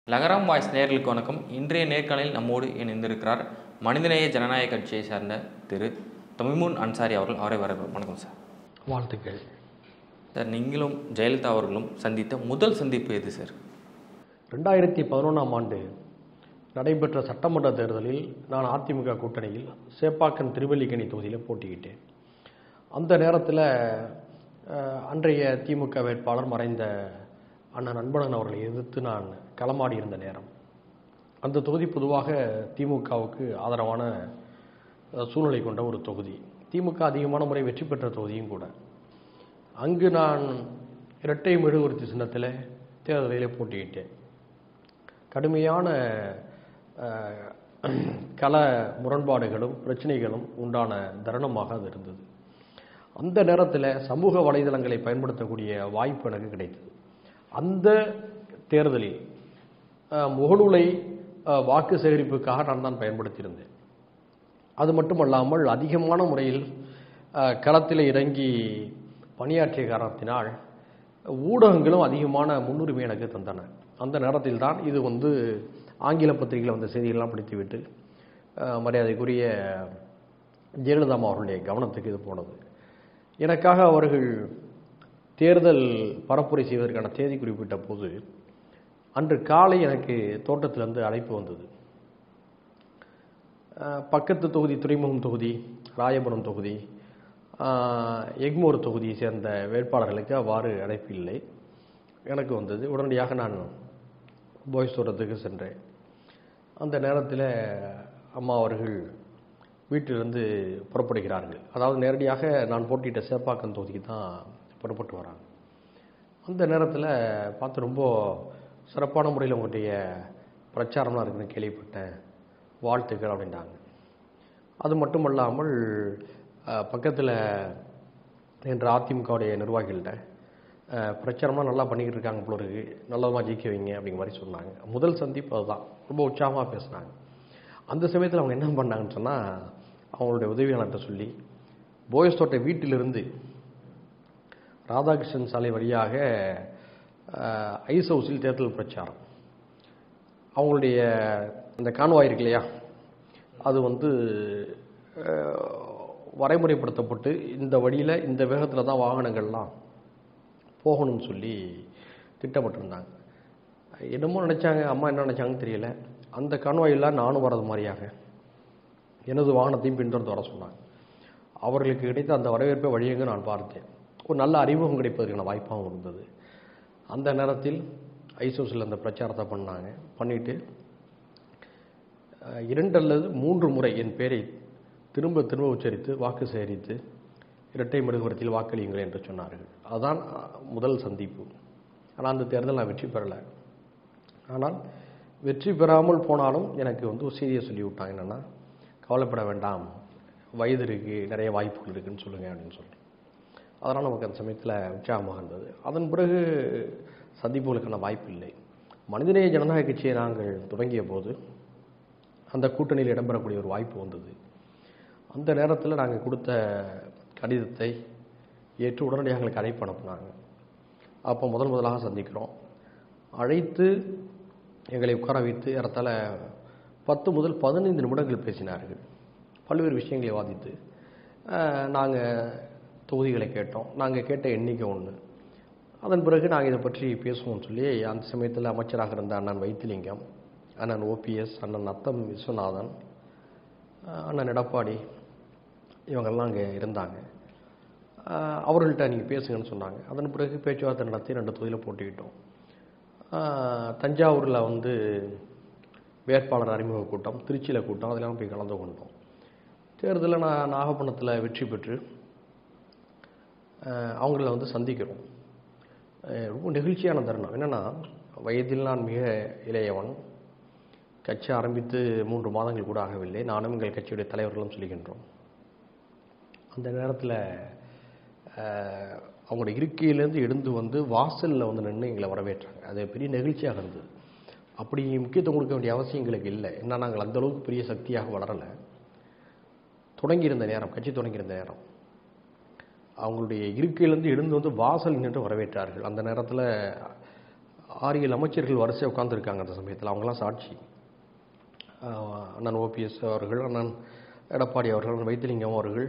லகரம் வாய்ஸ் நேயர்களுக்கு வணக்கம். இன்றைய நேர்காணலில் நம்மோடு இணைந்திருக்கிறார் மனிதநேய ஜனநாயக கட்சியை சார்ந்த திரு தமிமுன் அன்சாரி அவர்கள். அவரை வரவேற்கிறோம். வணக்கம் சார். வாழ்த்துக்கள் சார். நீங்களும் ஜெயலலிதா அவர்களும் சந்தித்த முதல் சந்திப்பு எது சார்? 2011ஆம் ஆண்டு நடைபெற்ற சட்டமன்ற தேர்தலில் நான் அதிமுக கூட்டணியில் சேப்பாக்கம் திருவல்லிக்கேணி தொகுதியில் போட்டியிட்டேன். அந்த நேரத்தில் அன்றைய திமுக வேட்பாளர் மறைந்த அண்ணன் அன்பழகன் அவர்களை எதிர்த்து நான் களமாடி இருந்த நேரம். அந்த தொகுதி பொதுவாக திமுகவுக்கு ஆதரவான சூழ்நிலை கொண்ட ஒரு தொகுதி. திமுக அதிகமான முறை வெற்றி பெற்ற தொகுதியும் கூட. அங்கு நான் இரட்டை மெழுகுவர்த்தி சின்னத்தில் தேர்தலில் போட்டியிட்டேன். கடுமையான கள முரண்பாடுகளும் பிரச்சனைகளும் உண்டான தருணமாக அது இருந்தது. அந்த நேரத்தில் சமூக வலைதளங்களை பயன்படுத்தக்கூடிய வாய்ப்பு எனக்கு கிடைத்தது. அந்த தேர்தலில் முகநூலை வாக்கு சேகரிப்புக்காக நான் தான் பயன்படுத்தியிருந்தேன். அது மட்டுமல்லாமல் அதிகமான முறையில் களத்தில் இறங்கி பணியாற்றிய காரணத்தினால் ஊடகங்களும் அதிகமான முன்னுரிமை எனக்கு தந்தன. அந்த நேரத்தில் தான் இது ஆங்கில பத்திரிகையில் வந்த செய்திகள்லாம் படித்துவிட்டு மரியாதைக்குரிய ஜெயலலிதா அவர்களுடைய கவனத்துக்கு இது போனது. எனக்காக அவர்கள் தேர்தல் பரப்புரை செய்வதற்கான தேதி குறிப்பிட்ட போது அன்று காலை எனக்கு தோட்டத்திலிருந்து அழைப்பு வந்தது. பக்கத்து தொகுதி துறைமுகம் தொகுதி, ராயபுரம் தொகுதி, எக்மோர் தொகுதியை சேர்ந்த வேட்பாளர்களுக்கு அவ்வாறு அழைப்பு இல்லை. எனக்கு வந்தது. உடனடியாக நான் பாய்ஸ் தோட்டத்துக்கு சென்றேன். அந்த நேரத்தில் அம்மா அவர்கள் வீட்டிலிருந்து புறப்படுகிறார்கள். அதாவது நேரடியாக நான் போட்டியிட்ட சேப்பாக்கம் தொகுதிக்கு தான் புறப்பட்டு வராங்க. அந்த நேரத்தில் பார்த்து ரொம்ப சிறப்பான முறையில் உங்களுடைய பிரச்சாரம்லாம் இருக்குன்னு கேள்விப்பட்டேன், வாழ்த்துக்கள் அப்படின்ட்டாங்க. அது மட்டுமல்லாமல் பக்கத்தில் என்ற அதிமுகவுடைய நிர்வாகிகள்கிட்ட பிரச்சாரம்லாம் நல்லா பண்ணிக்கிட்டு இருக்காங்க போல இருக்கு, நல்லதாக ஜெயிக்க வைங்க அப்படிங்கிற மாதிரி சொன்னாங்க. முதல் சந்திப்பு அதுதான். ரொம்ப உற்சாகமாக பேசினாங்க. அந்த சமயத்தில் அவங்க என்ன பண்ணாங்கன்னு சொன்னால், அவங்களுடைய உதவியாளர்கிட்ட சொல்லி போயஸ் தோட்ட வீட்டிலிருந்து ராதாகிருஷ்ணன் சாலை வழியாக ஐஸ் ஹவுஸில் தேர்தல் பிரச்சாரம், அவங்களுடைய அந்த கான்வாய் இருக்கு இல்லையா, அது வரைமுறைப்படுத்தப்பட்டு இந்த வழியில் இந்த வேகத்தில் தான் வாகனங்கள்லாம் போகணும்னு சொல்லி திட்டமிட்டிருந்தாங்க. என்னமோ நினச்சாங்க, அம்மா என்ன நினச்சாங்கன்னு தெரியல, அந்த கான்வாயில் நானும் வரது மாதிரியாக எனது வாகனத்தையும் பின்தொடர்ந்து வர சொன்னாங்க. அவர்களுக்கு கிடைத்த அந்த வரவேற்பை வழியங்க நான் பார்த்தேன். ஒரு நல்ல அறிமுகம் கிடைப்பதற்கான வாய்ப்பாகவும் இருந்தது. அந்த நேரத்தில் ஐசோஸில் அந்த பிரச்சாரத்தை பண்ணிவிட்டு 2 அல்லது 3 முறை என் பேரை திரும்ப திரும்ப உச்சரித்து வாக்கு சேகரித்து இரட்டை மெழுகுவர்த்தியில் வாக்களியுங்கள் என்று சொன்னார்கள். அதுதான் முதல் சந்திப்பு. ஆனால் அந்த தேர்தல் நான் வெற்றி பெறலை. ஆனால் வெற்றி பெறாமல் போனாலும் எனக்கு ஒரு செய்தியை சொல்லிவிட்டாங்க. என்னென்னா, கவலைப்பட வேண்டாம், வயது இருக்குது, நிறைய வாய்ப்புகள் இருக்குதுன்னு சொல்லுங்கள் அப்படின்னு சொல்லி. அதனால் நமக்கு அந்த சமயத்தில் உற்சாகமாக இருந்தது. அதன் பிறகு சந்திப்புகளுக்கான வாய்ப்பு இல்லை. மனிதநேய ஜனநாயக கட்சியை நாங்கள் தொடங்கிய போது அந்த கூட்டணியில் இடம்பெறக்கூடிய ஒரு வாய்ப்பு வந்தது. அந்த நேரத்தில் நாங்கள் கொடுத்த கடிதத்தை ஏற்று உடனடியாக எங்களுக்கு அழைப்பு அனுப்புனாங்க. அப்போ முதலாக சந்திக்கிறோம். அழைத்து எங்களை உட்கார வைத்து ஏறத்தாழ 10 முதல் 15 நிமிடங்கள் பேசினார்கள். பல்வேறு விஷயங்களை வாதித்து நாங்கள் தொகுதிகளை கேட்டோம். நாங்கள் கேட்ட எண்ணிக்கை 1. அதன் பிறகு நாங்கள் இதை பற்றி பேசுவோம்னு சொல்லி அந்த சமயத்தில் அமைச்சராக இருந்த அண்ணன் வைத்திலிங்கம், அண்ணன் ஓபிஎஸ், அண்ணன் நத்தம் விஸ்வநாதன், அண்ணன் எடப்பாடி, இவங்கெல்லாம் அங்கே இருந்தாங்க. அவர்கள்ட்ட நீங்கள் பேசுங்கன்னு சொன்னாங்க. அதன் பிறகு பேச்சுவார்த்தை நடத்தி 2 தொகுதியில் போட்டிக்கிட்டோம். தஞ்சாவூரில் வேட்பாளர் அறிமுக கூட்டம், திருச்சியில் கூட்டம், அதெல்லாம் போய் கலந்து கொண்டோம். தேர்தலில் நான் நாகப்பட்டினத்தில் வெற்றி பெற்று அவங்கள சந்திக்கிறோம். ரொம்ப நெகிழ்ச்சியான தருணம். என்னென்னா, வயதில் நான் மிக இளையவன். கட்சி ஆரம்பித்து 3 மாதங்கள் கூட ஆகவில்லை. நானும் எங்கள் கட்சியுடைய தலைவர்களும் சொல்லுகின்றோம். அந்த நேரத்தில் அவங்களுடைய இருக்கையிலேருந்து எழுந்து வாசலில் நின்று எங்களை வரவேற்றாங்க. அது பெரிய நெகிழ்ச்சியாக இருந்தது. அப்படி முக்கியத்துவம் கொடுக்க வேண்டிய அவசியம் எங்களுக்கு இல்லை. ஏன்னா நாங்கள் அந்தளவுக்கு பெரிய சக்தியாக வளரலை. தொடங்கியிருந்த நேரம், கட்சி தொடங்கியிருந்த நேரம், அவங்களுடைய இருக்கையிலேருந்து எழுந்து வாசல் நின்று வரவேற்றார்கள். அந்த நேரத்தில் 6-7 அமைச்சர்கள் வரிசையாக உட்காந்துருக்காங்க அந்த சமயத்தில். அவங்களாம் சாட்சி. அண்ணன் ஓபிஎஸ் அவர்கள், அண்ணன் எடப்பாடி அவர்கள், அண்ணன் வைத்திலிங்கம் அவர்கள்,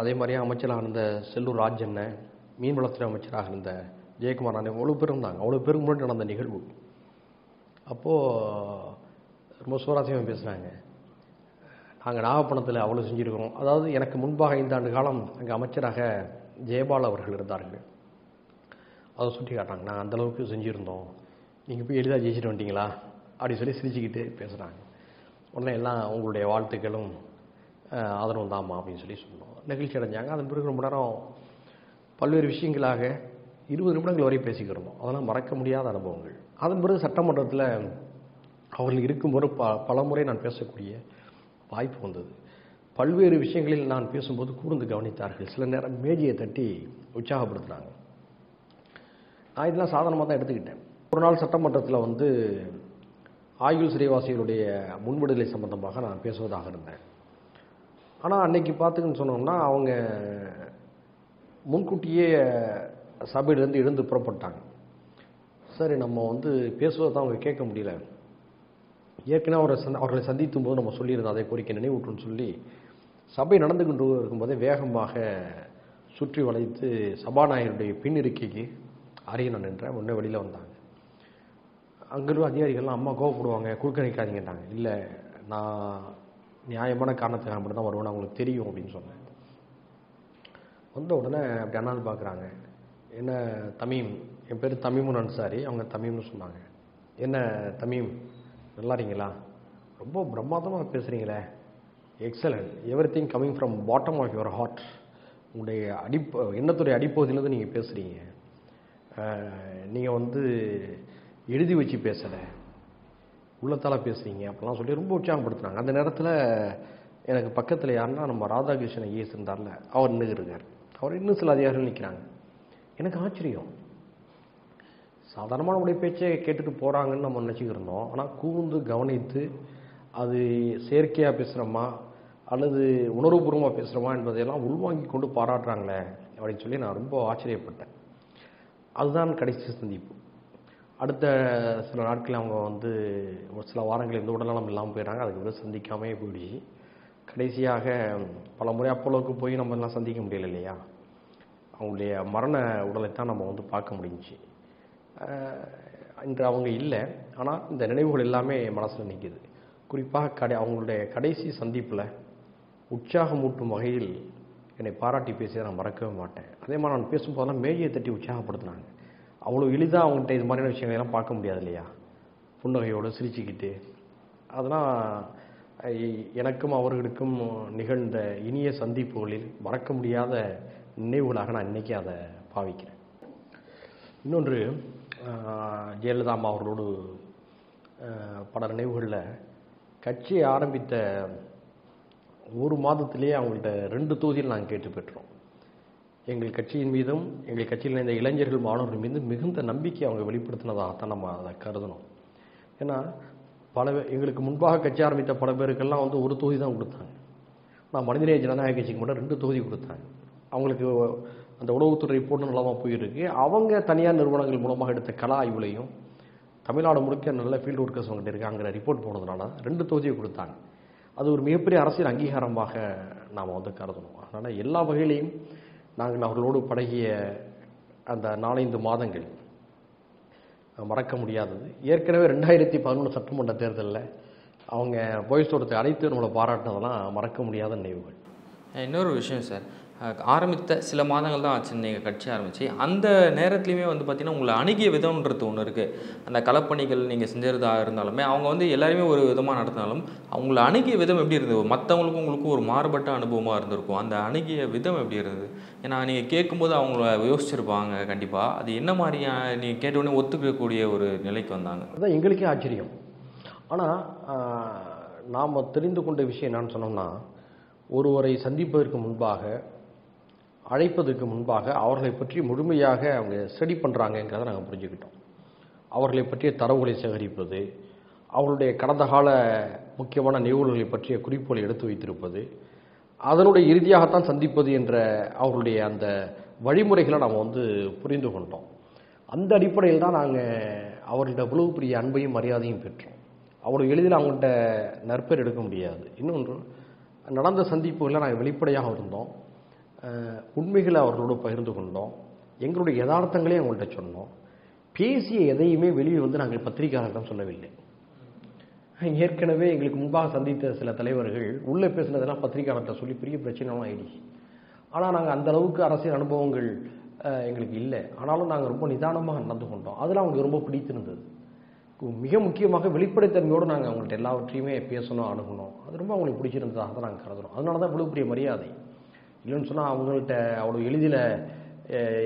அதே மாதிரியே அமைச்சராக இருந்த செல்லூர் ராஜ் அண்ணன், மீன்வளத்துறை அமைச்சராக இருந்த ஜெயக்குமார் அண்ணன், அவ்வளோ பேர் இருந்தாங்க. அவ்வளோ பேருக்கு முன்னாடி நடந்த நிகழ்வு. அப்போது ரொம்ப சுவாரஸ்யமாக பேசுகிறாங்க. நாங்கள் நாகப்பட்டினத்தில் அவ்வளோ செஞ்சுருக்கிறோம். அதாவது எனக்கு முன்பாக 5 ஆண்டு காலம் அங்கே அமைச்சராக ஜெயபால் அவர்கள் இருந்தார்கள். அதை சுட்டி காட்டுறாங்க. நாங்கள் அந்தளவுக்கு செஞ்சுருந்தோம், நீங்கள் போய் எளிதாக ஜெயிச்சுட்டு வந்துட்டீங்களா அப்படின்னு சொல்லி சிரிச்சுக்கிட்டு பேசுகிறாங்க. உடனே எல்லாம் உங்களுடைய வாழ்த்துக்களும் ஆதரவும் தாம்மா அப்படின்னு சொல்லி சொன்னோம். நிகழ்ச்சி அடைஞ்சாங்க. அதன் பிறகு ரொம்ப நேரம் பல்வேறு விஷயங்களாக 20 நிமிடங்கள் வரை பேசிக்கிறோம். அதெல்லாம் மறக்க முடியாத அனுபவங்கள். அதன் பிறகு சட்டமன்றத்தில் அவர்கள் இருக்கும்போது பல முறை நான் பேசக்கூடிய வாய்ப்பு வந்தது. பல்வேறு விஷயங்களில் நான் பேசும்போது கூர்ந்து கவனித்தார்கள். சில நேரம் மேஜையை தட்டி உற்சாகப்படுத்தினாங்க. நான் இதெல்லாம் சாதாரணமாக தான் எடுத்துக்கிட்டேன். ஒரு நாள் சட்டமன்றத்தில் ஆயுள் சிறைவாசிகளுடைய முன்விடுதலை சம்பந்தமாக நான் பேசுவதாக இருந்தேன். ஆனால் அன்னைக்கு பார்த்துக்குன்னு சொன்னோம்னா அவங்க முன்கூட்டியே சபையிலேருந்து எழுந்து புறப்பட்டாங்க. சரி, நம்ம பேசுவதை தான் அவங்க கேட்க முடியல. ஏற்கனவே அவர்களை சந்தித்தும் போது நம்ம சொல்லியிருந்தோம், அதே கோரிக்கை நினைவூட்டுன்னு சொல்லி சபை நடந்து கொண்டு இருக்கும்போதே வேகமாக சுற்றி வளைத்து சபாநாயகருடைய பின் இருக்கைக்கு அருகே நான் நின்றேன். உடனே வெளியில் வந்தாங்க. அங்கிருந்த அதிகாரிகள்லாம் அம்மா கோவப்படுவாங்க, குறுக்க நிற்காதீங்கட்டாங்க. இல்லை, நான் நியாயமான காரணத்துக்காக மட்டும் தான் வருவேன், அவங்களுக்கு தெரியும் அப்படின்னு சொன்னேன். வந்த உடனே அப்படி அண்ணாந்து பார்க்குறாங்க. என்ன தமீம், என் பேர் தமிமுன் அன்சாரி, அவங்க தமீம்னு சொன்னாங்க. என்ன தமீம், நல்லா இருக்கீங்களா? ரொம்ப பிரம்மாண்டமாக பேசுகிறீங்களே, excellent, everything coming from bottom of your heart. உங்களுடைய எண்ணத்துடைய அடிப்பகுதியிலேருந்து நீங்கள் பேசுகிறீங்க. நீங்கள் எழுதி வச்சு பேசலை, உள்ளத்தால் பேசுகிறீங்க அப்படிலாம் சொல்லி ரொம்ப உற்சாகப்படுத்துனாங்க. அந்த நேரத்தில் எனக்கு பக்கத்தில் யாருன்னா நம்ம ராதாகிருஷ்ணன் ஐஏஎஸ் இருந்தார்ல, அவர் நின்றுருக்கார். அவர் இன்னும் சில அதிகாரிகள் நிற்கிறாங்க. எனக்கு ஆச்சரியம். சாதாரணமான உடைய பேச்சை கேட்டுட்டு போகிறாங்கன்னு நம்ம நினச்சிக்கிருந்தோம். ஆனால் கூர்ந்து கவனித்து அது செயற்கையாக பேசுகிறோமா அல்லது உணர்வுபூர்வமாக பேசுகிறோமா என்பதையெல்லாம் உள்வாங்கி கொண்டு பாராட்டுறாங்களே அப்படின்னு சொல்லி நான் ரொம்ப ஆச்சரியப்பட்டேன். அதுதான் கடைசி சந்திப்பு. அடுத்த சில நாட்கள் அவங்க ஒரு சில வாரங்கள் உடல்நலம் இல்லாமல் போயிடறாங்க. அதுக்கு சந்திக்காமே போயிடுச்சு. கடைசியாக பல முறை அப்போலோவுக்கு போய் நம்ம எல்லாம் சந்திக்க முடியல இல்லையா, அவங்களுடைய மரண உடலைத்தான் நம்ம பார்க்க முடிஞ்சிச்சு. இன்று அவங்க இல்லை. ஆனால் இந்த நினைவுகள் எல்லாமே மனசில் நிற்கிது. குறிப்பாக அவங்களுடைய கடைசி சந்திப்பில் உற்சாகமூட்டும் வகையில் என்னை பாராட்டி பேசிய நான் மறக்கவே மாட்டேன். அதே மாதிரி நான் பேசும்போதெல்லாம் மேஜையை தட்டி உற்சாகப்படுத்தினாங்க. அவ்வளோ எளிதாக அவங்கள்ட்ட இது மாதிரியான விஷயங்கள்லாம் பார்க்க முடியாது இல்லையா, புன்னகையோடு சிரிச்சுக்கிட்டு. அதெல்லாம் எனக்கும் அவர்களுக்கும் நிகழ்ந்த இனிய சந்திப்புகளில் மறக்க முடியாத நினைவுகளாக நான் இன்றைக்கி அதை பாவிக்கிறேன். இன்னொன்று, ஜெயலலிதா அம்மா அவர்களோடு பல நினைவுகளில் கட்சியை ஆரம்பித்த ஒரு மாதத்திலேயே அவங்கள்ட்ட 2 தொகுதியில் நாங்கள் கேட்டு பெற்றோம். எங்கள் கட்சியின் மீதும் எங்கள் கட்சியில் இருந்த இளைஞர்கள் மாணவர்கள் மீது மிகுந்த நம்பிக்கை அவங்க வெளிப்படுத்தினதாகத்தான் நம்ம அதை கருதணும். ஏன்னா எங்களுக்கு முன்பாக கட்சி ஆரம்பித்த பல பேருக்கெல்லாம் 1 தொகுதி தான் கொடுத்தாங்க. நான் மனிதநேய ஜனநாயக கட்சிக்கு மட்டும் 2 தொகுதி கொடுத்தாங்க. அவங்களுக்கு அந்த உளவுத்துறை ரிப்போர்ட் நல்லாமல் போயிருக்கு. அவங்க தனியார் நிறுவனங்கள் மூலமாக எடுத்த கல ஆய்வுலையும் தமிழ்நாடு முழுக்க நல்ல ஃபீல்டு ஒர்க்கர்ஸ் அவங்ககிட்ட இருக்காங்கிற ரிப்போர்ட் போனதுனால 2 தொகுதியை கொடுத்தாங்க. அது ஒரு மிகப்பெரிய அரசியல் அங்கீகாரமாக நாம் கருதணும். அதனால் எல்லா வகையிலையும் நாங்கள் அவர்களோடு பழகிய அந்த 4-5 மாதங்கள் மறக்க முடியாதது. ஏற்கனவே 2011 சட்டமன்ற தேர்தலில் அவங்க வாய்ஸ் கொடுத்த அனைத்து நம்மளை பாராட்டினதெல்லாம் மறக்க முடியாத நினைவுகள். இன்னொரு விஷயம் சார், ஆரம்பித்த சில மாதங்கள் தான் ஆச்சு நீங்கள் கட்சி ஆரம்பித்து. அந்த நேரத்துலையுமே பார்த்திங்கன்னா உங்களை அணுகிய விதம்ன்றது ஒன்று இருக்குது. அந்த களப்பணிகள் நீங்கள் செஞ்சதாக இருந்தாலுமே அவங்க எல்லாருமே ஒரு விதமாக நடத்தினாலும் அவங்கள அணுகிய விதம் எப்படி இருந்தது? மற்றவங்களுக்கும் உங்களுக்கும் ஒரு மாறுபட்ட அனுபவமாக இருந்திருக்கும். அந்த அணுகிய விதம் எப்படி இருந்தது? ஏன்னா நீங்கள் கேட்கும்போது அவங்கள யோசிச்சிருப்பாங்க கண்டிப்பாக. அது என்ன மாதிரியான நீங்கள் கேட்டவுடனே ஒத்துக்கக்கூடிய ஒரு நிலைக்கு வந்தாங்க? அதுதான் எங்களுக்கே ஆச்சரியம். ஆனால் நாம் தெரிந்து கொண்ட விஷயம் என்னன்னு சொன்னோம்னா, ஒருவரை சந்திப்பதற்கு முன்பாக, அழைப்பதற்கு முன்பாக அவர்களை பற்றி முழுமையாக அவங்க ஸ்டடி பண்ணுறாங்கங்கிறத நாங்கள் புரிஞ்சுக்கிட்டோம். அவர்களை பற்றிய தரவுகளை சேகரிப்பது, அவர்களுடைய கடந்த கால முக்கியமான நிகழ்வுகளை பற்றிய குறிப்புகளை எடுத்து வைத்திருப்பது, அதனுடைய இறுதியாகத்தான் சந்திப்பது என்ற அவர்களுடைய அந்த வழிமுறைகளை நாம் புரிந்து கொண்டோம். அந்த அடிப்படையில் தான் நாங்கள் அவர்கள்ட்ட இவ்வளவு பெரிய அன்பையும் மரியாதையும் பெற்றோம். அவ்வளோ எளிதில் அவங்கள்ட்ட நற்பேர் எடுக்க முடியாது. இன்னொன்று, நடந்த சந்திப்புகளில் நாங்கள் வெளிப்படையாக இருந்தோம். உண்மைகளை அவர்களோடு பகிர்ந்து கொண்டோம். எங்களுடைய யதார்த்தங்களையும் அவங்கள்ட்ட சொன்னோம். பேசிய எதையுமே வெளியே வந்து நாங்கள் பத்திரிகையாளர்களிடம் சொல்லவில்லை. ஏற்கனவே எங்களுக்கு முன்பாக சந்தித்த சில தலைவர்கள் உள்ளே பேசினதெல்லாம் பத்திரிகையாளர்கிட்ட சொல்லி பெரிய பிரச்சனைலாம் ஆயிடுச்சு. ஆனால் நாங்கள் அந்த அளவுக்கு அரசியல் அனுபவங்கள் எங்களுக்கு இல்லை. ஆனாலும் நாங்கள் ரொம்ப நிதானமாக நடந்து கொண்டோம். அதில் அவங்களுக்கு ரொம்ப பிடித்திருந்தது. மிக முக்கியமாக வெளிப்படைத்தன்மையோடு நாங்கள் அவங்கள்ட்ட எல்லாவற்றையுமே பேசணும், அணுகணும். அது ரொம்ப அவங்களுக்கு பிடிச்சிருந்ததாக தான் நாங்கள் கருதுகிறோம். அதனால தான் இவ்வளோ பெரிய மரியாதை. இல்லைன்னு சொன்னால் அவங்கள்ட்ட அவ்வளோ எளிதில்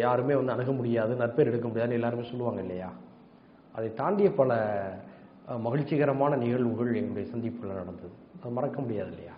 யாருமே வந்து அணுக முடியாது, நற்பேர் எடுக்க முடியாதுன்னு எல்லாருமே சொல்லுவாங்க இல்லையா. அதை தாண்டிய பல மகிழ்ச்சிகரமான நிகழ்வுகள் எங்களுடைய சந்திப்புகளில் நடந்தது. அது மறக்க முடியாது இல்லையா.